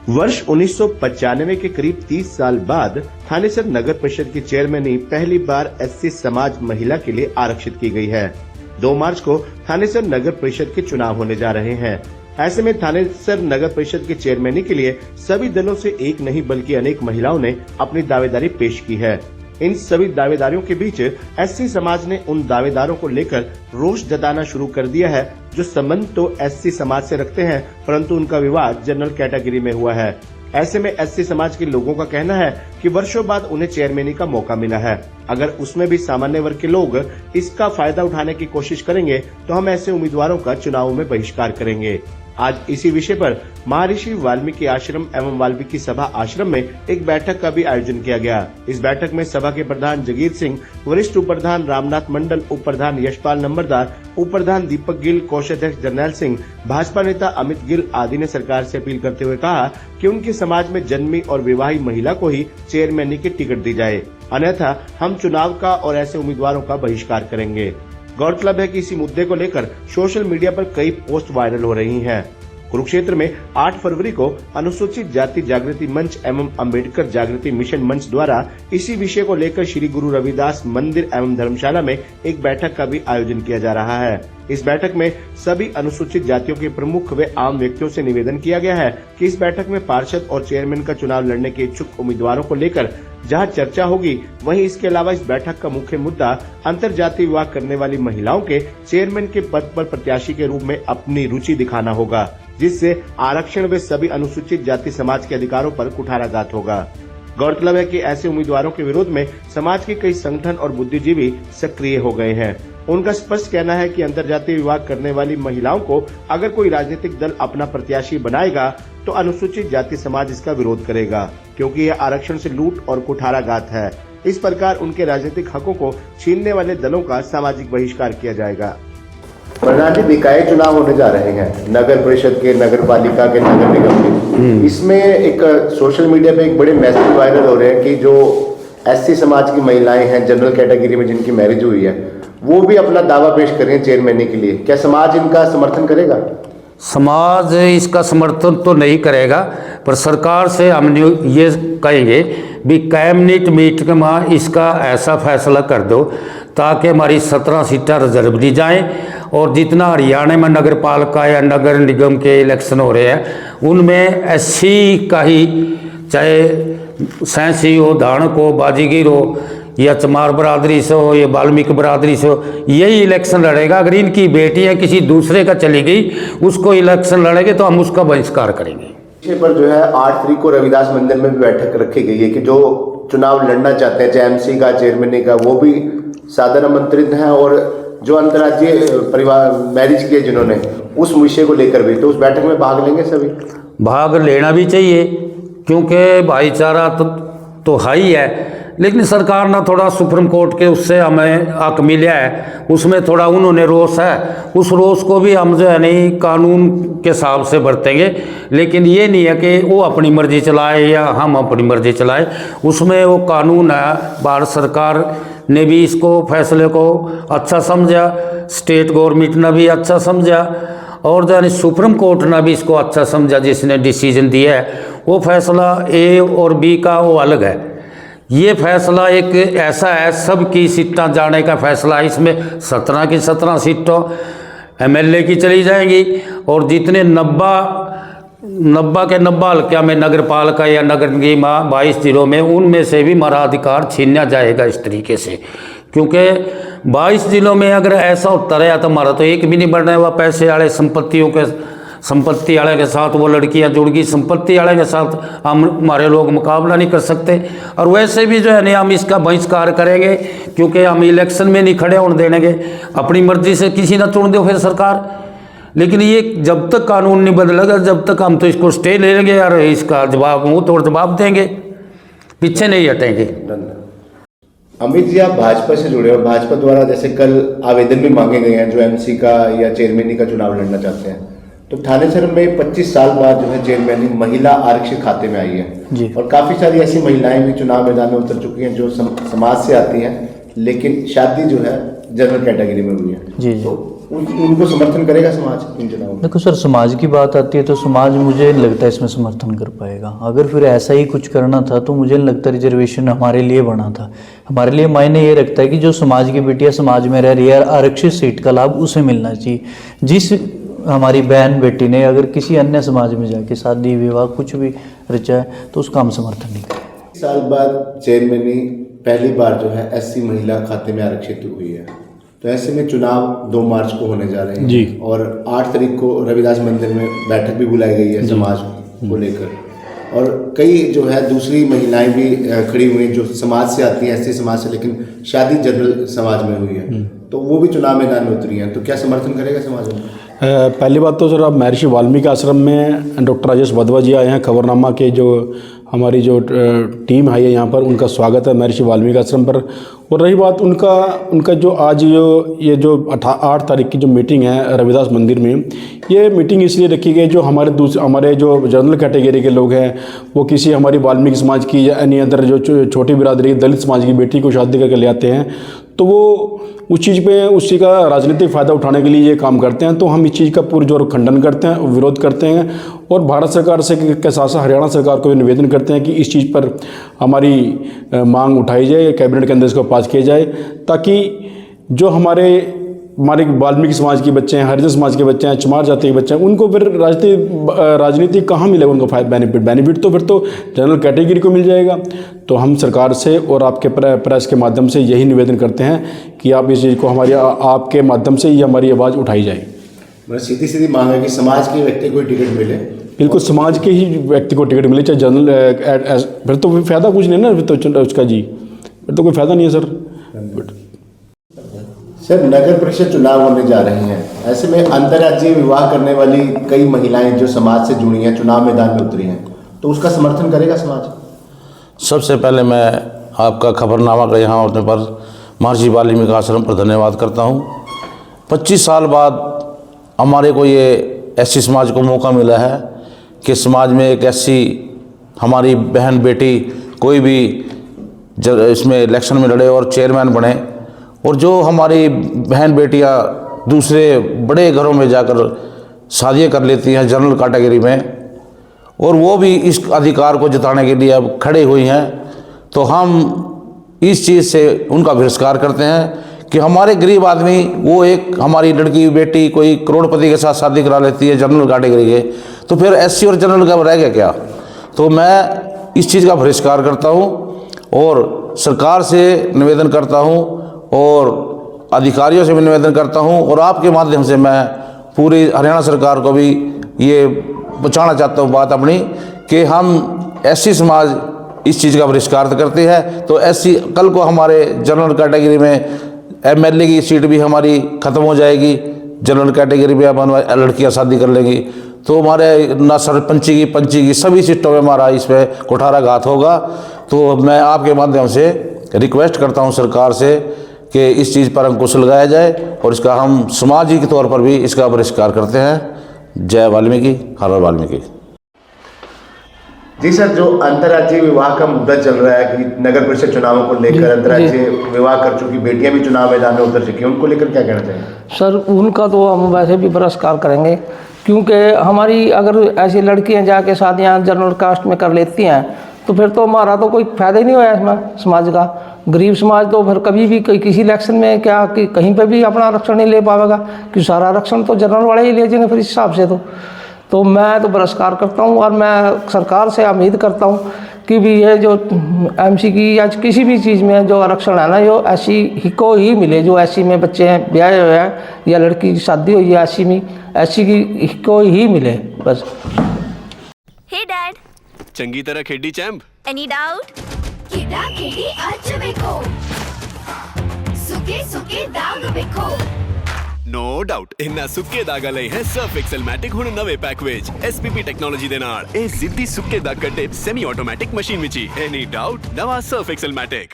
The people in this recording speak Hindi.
वर्ष 1995 के करीब 30 साल बाद थानेसर नगर परिषद की चेयरमैनी पहली बार एससी समाज महिला के लिए आरक्षित की गई है। 2 मार्च को थानेसर नगर परिषद के चुनाव होने जा रहे हैं। ऐसे में थानेसर नगर परिषद की चेयरमैनी के लिए सभी दलों से एक नहीं बल्कि अनेक महिलाओं ने अपनी दावेदारी पेश की है। इन सभी दावेदारियों के बीच एससी समाज ने उन दावेदारों को लेकर रोष जताना शुरू कर दिया है जो संबंध तो एससी समाज से रखते हैं, परंतु उनका विवाद जनरल कैटेगरी में हुआ है। ऐसे में एससी समाज के लोगों का कहना है कि वर्षों बाद उन्हें चेयरमैनी का मौका मिला है। अगर उसमें भी सामान्य वर्ग के लोग इसका फायदा उठाने की कोशिश करेंगे तो हम ऐसे उम्मीदवारों का चुनाव में बहिष्कार करेंगे। आज इसी विषय पर महर्षि वाल्मीकि आश्रम एवं वाल्मीकि सभा आश्रम में एक बैठक का भी आयोजन किया गया। इस बैठक में सभा के प्रधान जगीर सिंह, वरिष्ठ उप प्रधान रामनाथ मंडल, उप प्रधान यशपाल नंबरदार, उप प्रधान दीपक गिल, कोषाध्यक्ष जरनैल सिंह, भाजपा नेता अमित गिल आदि ने सरकार से अपील करते हुए कहा कि उनके समाज में जन्मी और विवाहित महिला को ही चेयरमैनी की टिकट दी जाए, अन्यथा हम चुनाव का और ऐसे उम्मीदवारों का बहिष्कार करेंगे। गौरतलब है कि इसी मुद्दे को लेकर सोशल मीडिया पर कई पोस्ट वायरल हो रही हैं। कुरुक्षेत्र में 8 फरवरी को अनुसूचित जाति जागृति मंच एवं अंबेडकर जागृति मिशन मंच द्वारा इसी विषय को लेकर श्री गुरु रविदास मंदिर एवं धर्मशाला में एक बैठक का भी आयोजन किया जा रहा है। इस बैठक में सभी अनुसूचित जातियों के प्रमुख व आम व्यक्तियों से निवेदन किया गया है कि इस बैठक में पार्षद और चेयरमैन का चुनाव लड़ने के इच्छुक उम्मीदवारों को लेकर जहां चर्चा होगी, वहीं इसके अलावा इस बैठक का मुख्य मुद्दा अंतरजातीय विवाह करने वाली महिलाओं के चेयरमैन के पद पर प्रत्याशी के रूप में अपनी रुचि दिखाना होगा, जिससे आरक्षण व सभी अनुसूचित जाति समाज के अधिकारों पर कुठाराघात होगा। गौरतलब है कि ऐसे उम्मीदवारों के विरोध में समाज के कई संगठन और बुद्धिजीवी सक्रिय हो गए हैं। उनका स्पष्ट कहना है कि अंतरजातीय विवाह करने वाली महिलाओं को अगर कोई राजनीतिक दल अपना प्रत्याशी बनाएगा तो अनुसूचित जाति समाज इसका विरोध करेगा, क्योंकि यह आरक्षण से लूट और कुठाराघात है। इस प्रकार उनके राजनीतिक हकों को छीनने वाले दलों का सामाजिक बहिष्कार किया जाएगा। प्रधान जी, निकाय चुनाव होने जा रहे हैं, नगर परिषद के, नगर पालिका के, नगर निगम के। इसमें एक सोशल मीडिया पे एक बड़े मैसेज वायरल हो रहे हैं कि जो एससी समाज की महिलाएं हैं, जनरल कैटेगरी में जिनकी मैरिज हुई है, वो भी अपना दावा पेश कर रही हैं चेयरमैनी के लिए। क्या समाज इनका समर्थन करेगा? समाज इसका समर्थन तो नहीं करेगा, पर सरकार से हम ये कहेंगे भी कैबिनेट मीटिंग में इसका ऐसा फैसला कर दो ताकि हमारी 17 सीटें रिजर्व दी जाएं और जितना हरियाणा में नगर पालिका या नगर निगम के इलेक्शन हो रहे हैं उनमें एससी का ही, चाहे सैंसी हो, धाणक हो, बाजीगर हो या चमार बरादरी से हो या वाल्मीकि बरादरी से हो, यही इलेक्शन लड़ेगा। अगर इनकी बेटियां किसी दूसरे का चली गई उसको इलेक्शन लड़ेंगे तो हम उसका बहिष्कार करेंगे। विषय पर जो है 8 तारीख को रविदास मंदिर में भी बैठक रखी गई है कि जो चुनाव लड़ना चाहते हैं, चाहे एमसी का, चेयरमैनी का, वो भी सादर आमंत्रित हैं, और जो अंतर्राज्यीय परिवार मैरिज किए जिन्होंने, उस विषय को लेकर भी तो उस बैठक में भाग लेंगे। सभी भाग लेना भी चाहिए क्योंकि भाईचारा तो हाई है, लेकिन सरकार ने थोड़ा सुप्रीम कोर्ट के उससे हमें हक मिला है, उसमें थोड़ा उन्होंने रोष है, उस रोष को भी हम जो है नहीं कानून के हिसाब से बरतेंगे। लेकिन ये नहीं है कि वो अपनी मर्जी चलाए या हम अपनी मर्जी चलाए, उसमें वो कानून है। भारत सरकार ने भी इसको फैसले को अच्छा समझा, स्टेट गवर्नमेंट ने भी अच्छा समझा और जो सुप्रीम कोर्ट ने भी इसको अच्छा समझा, जिसने डिसीजन दिया है। वो फैसला ए और बी का वो अलग है, ये फैसला एक ऐसा है सबकी सीटें जाने का फैसला है। इसमें 17 की 17 सीटों एमएलए की चली जाएंगी और जितने 90 के 90 हल्का में नगर पालिका या नगर निगम 22 जिलों में, उनमें से भी हमारा अधिकार छीना जाएगा इस तरीके से। क्योंकि 22 जिलों में अगर ऐसा होता रहा तो हमारा तो एक भी नहीं बढ़ने हुआ। पैसे वाले संपत्ति वाले के साथ वो लड़कियां जुड़ गई, संपत्ति वाले के साथ हमारे लोग मुकाबला नहीं कर सकते। और वैसे भी जो है ना हम इसका बहिष्कार करेंगे क्योंकि हम इलेक्शन में नहीं खड़े होने देंगे। अपनी मर्जी से किसी ना चुन दो फिर सरकार, लेकिन ये जब तक कानून नहीं बदलेगा जब तक हम तो इसको स्टे ले लेंगे और इसका जवाब मुँह तोड़ जवाब देंगे, पीछे नहीं हटेंगे। अमित जी, आप भाजपा से जुड़े हो, भाजपा द्वारा जैसे कल आवेदन भी मांगे गए हैं जो एमसी का या चेयरमैनी का चुनाव लड़ना चाहते हैं, तो थानेसर में 25 साल बाद जो है चेयरमैनी महिला आरक्षित खाते में आई है जी। और काफी सारी ऐसी महिलाएं भी चुनाव मैदान में उतर चुकी हैं जो समाज से आती हैं, लेकिन शादी जो है जनरल कैटेगरी में हुई है जी। तो उनको समर्थन करेगा समाज इन चुनावों में? देखो सर, समाज की बात आती है तो समाज मुझे नहीं लगता इसमें समर्थन कर पाएगा। अगर फिर ऐसा ही कुछ करना था तो मुझे नहीं लगता रिजर्वेशन हमारे लिए बना था। हमारे लिए मायने ये रखता है कि जो समाज की बेटियां समाज में रह रही है, आरक्षित सीट का लाभ उसे मिलना चाहिए। जिस हमारी बहन बेटी ने अगर किसी अन्य समाज में जाके शादी विवाह कुछ भी रचा है तो उसका हम समर्थन नहीं करें। साल बाद चेयरमैनी पहली बार जो है एससी महिला खाते में आरक्षित हुई है, तो ऐसे में चुनाव 2 मार्च को होने जा रहे हैं जी। और 8 तारीख को रविदास मंदिर में बैठक भी बुलाई गई है समाज को लेकर, और कई जो है दूसरी महिलाएं भी खड़ी हुई हैं जो समाज से आती हैं, एससी समाज से, लेकिन शादी जनरल समाज में हुई है, तो वो भी चुनाव मैदान में उतरी हैं। तो क्या समर्थन करेगा समाज में? पहली बात तो सर, अब महर्षि वाल्मीकि आश्रम में डॉक्टर राजेश वधवा जी आए हैं। खबरनामा के जो हमारी जो टीम आई है यहाँ पर, उनका स्वागत है महर्षि वाल्मीकि आश्रम पर। और रही बात उनका जो आज ये जो 8 तारीख की जो मीटिंग है रविदास मंदिर में, ये मीटिंग इसलिए रखी गई जो हमारे जो जनरल कैटेगरी के लोग हैं, वो किसी हमारी वाल्मीकि समाज की या एनी अदर जो छोटी बिरादरी दलित समाज की बेटी को शादी करके ले आते हैं, तो वो उस चीज़ पे उसी का राजनीतिक फ़ायदा उठाने के लिए ये काम करते हैं। तो हम इस चीज़ का पुरजोर खंडन करते हैं, विरोध करते हैं, और भारत सरकार से के साथ साथ हरियाणा सरकार को भी निवेदन करते हैं कि इस चीज़ पर हमारी मांग उठाई जाए, कैबिनेट के अंदर इसको पास किया जाए, ताकि जो हमारे वाल्मीकि समाज के बच्चे हैं, हरिजन समाज के बच्चे हैं, चमार जाति के बच्चे हैं, उनको फिर राजनीति कहाँ मिलेगा उनको बेनिफिट तो फिर तो जनरल कैटेगरी को मिल जाएगा। तो हम सरकार से और आपके प्रेस के माध्यम से यही निवेदन करते हैं कि आप इस चीज़ को आपके माध्यम से ही हमारी आवाज़ उठाई जाए। सीधी मांग है कि समाज के व्यक्ति को टिकट मिले। बिल्कुल, समाज के ही व्यक्ति को टिकट मिले, चाहे जनरल, फिर तो फ़ायदा कुछ नहीं ना, फिर तो उसका जी फिर तो कोई फ़ायदा नहीं है सर। सर, नगर परिषद चुनाव होने जा रहे हैं, ऐसे में अंतर्राज्यीय विवाह करने वाली कई महिलाएं जो समाज से जुड़ी हैं चुनाव मैदान में उतरी हैं, तो उसका समर्थन करेगा समाज? सबसे पहले मैं आपका खबरनामा का यहाँ होने पर महर्षि वाल्मीकि आश्रम पर धन्यवाद करता हूँ। 25 साल बाद हमारे को ये एससी समाज को मौका मिला है कि समाज में एक ऐसी हमारी बहन बेटी कोई भी इसमें इलेक्शन में लड़े और चेयरमैन बने, और जो हमारी बहन बेटियां दूसरे बड़े घरों में जाकर शादियां कर लेती हैं जनरल कैटेगरी में, और वो भी इस अधिकार को जताने के लिए अब खड़े हुई हैं, तो हम इस चीज़ से उनका बहिष्कार करते हैं कि हमारे गरीब आदमी, वो एक हमारी लड़की बेटी कोई करोड़पति के साथ शादी करा लेती है जनरल कैटेगरी के, तो फिर एससी और जनरल का रह गया क्या? तो मैं इस चीज़ का बहिष्कार करता हूँ और सरकार से निवेदन करता हूँ और अधिकारियों से भी निवेदन करता हूं, और आपके माध्यम से मैं पूरी हरियाणा सरकार को भी ये पहुंचाना चाहता हूं बात अपनी कि हम एससी समाज इस चीज़ का बहिष्कार करते हैं, तो एससी कल को हमारे जनरल कैटेगरी में एमएलए की सीट भी हमारी ख़त्म हो जाएगी, जनरल कैटेगरी में अब लड़कियां शादी कर लेंगी, तो हमारे ना सरपंची की पंची की सभी सीटों में हमारा इस पर कुठाराघात होगा। तो मैं आपके माध्यम से रिक्वेस्ट करता हूँ सरकार से कि इस चीज़ पर अंकुश लगाया जाए, और इसका हम समाजी के तौर पर भी इसका बहिष्कार करते हैं। जय वाल्मीकि, हर वाल्मीकि। जी सर, जो अंतर्राज्यीय विवाह का मुद्दा चल रहा है कि नगर परिषद चुनावों को लेकर अंतर्राज्यीय विवाह कर चुकी बेटियां भी चुनाव मैदान में उतर चुकी हैं, उनको लेकर क्या कहना चाहिए? सर, उनका तो हम वैसे भी बहिष्कार करेंगे, क्योंकि हमारी अगर ऐसी लड़कियां जाके शादियां जनरल कास्ट में कर लेती हैं तो फिर तो हमारा तो कोई फ़ायदा ही नहीं होया इसमें समाज का। गरीब समाज तो फिर कभी भी किसी इलेक्शन में क्या कि कहीं पे भी अपना आरक्षण नहीं ले पाएगा, कि सारा आरक्षण तो जनरल वाले ही ले जाएंगे फिर इस हिसाब से। तो मैं तो बहिष्कार करता हूँ, और मैं सरकार से उम्मीद करता हूँ कि भी ये जो एमसी की या किसी भी चीज़ में जो आरक्षण है ना, जो एससी ही को ही मिले, जो एससी में बच्चे हैं ब्याह हुए हैं या लड़की की शादी हुई है एससी में, एससी की को ही मिले बस। हे डैड, चंगी तरह खेडी चैंप। Any doubt? किदा खेडी आज बेको सुके सुके दाग बेको नो डाउट इन्ना सुक्के दागा ਲਈ ਹੈ ਸਰਫ ਐਕਸਲ ਮੈਟਿਕ ਹੁਣ ਨਵੇਂ ਪੈਕ ਵਿੱਚ ਐਸਪੀਪੀ ਟੈਕਨੋਲੋਜੀ ਦੇ ਨਾਲ ਇਹ ਜ਼ਿੱਦੀ ਸੁੱਕੇ ਦਾਗ ਕੱਢੇ ਸੈਮੀ ਆਟੋਮੈਟਿਕ ਮਸ਼ੀਨ ਵਿੱਚ ਹੀ ਐਨੀ ਡਾਊਟ ਨਵਾਂ ਸਰਫ ਐਕਸਲ ਮੈਟਿਕ।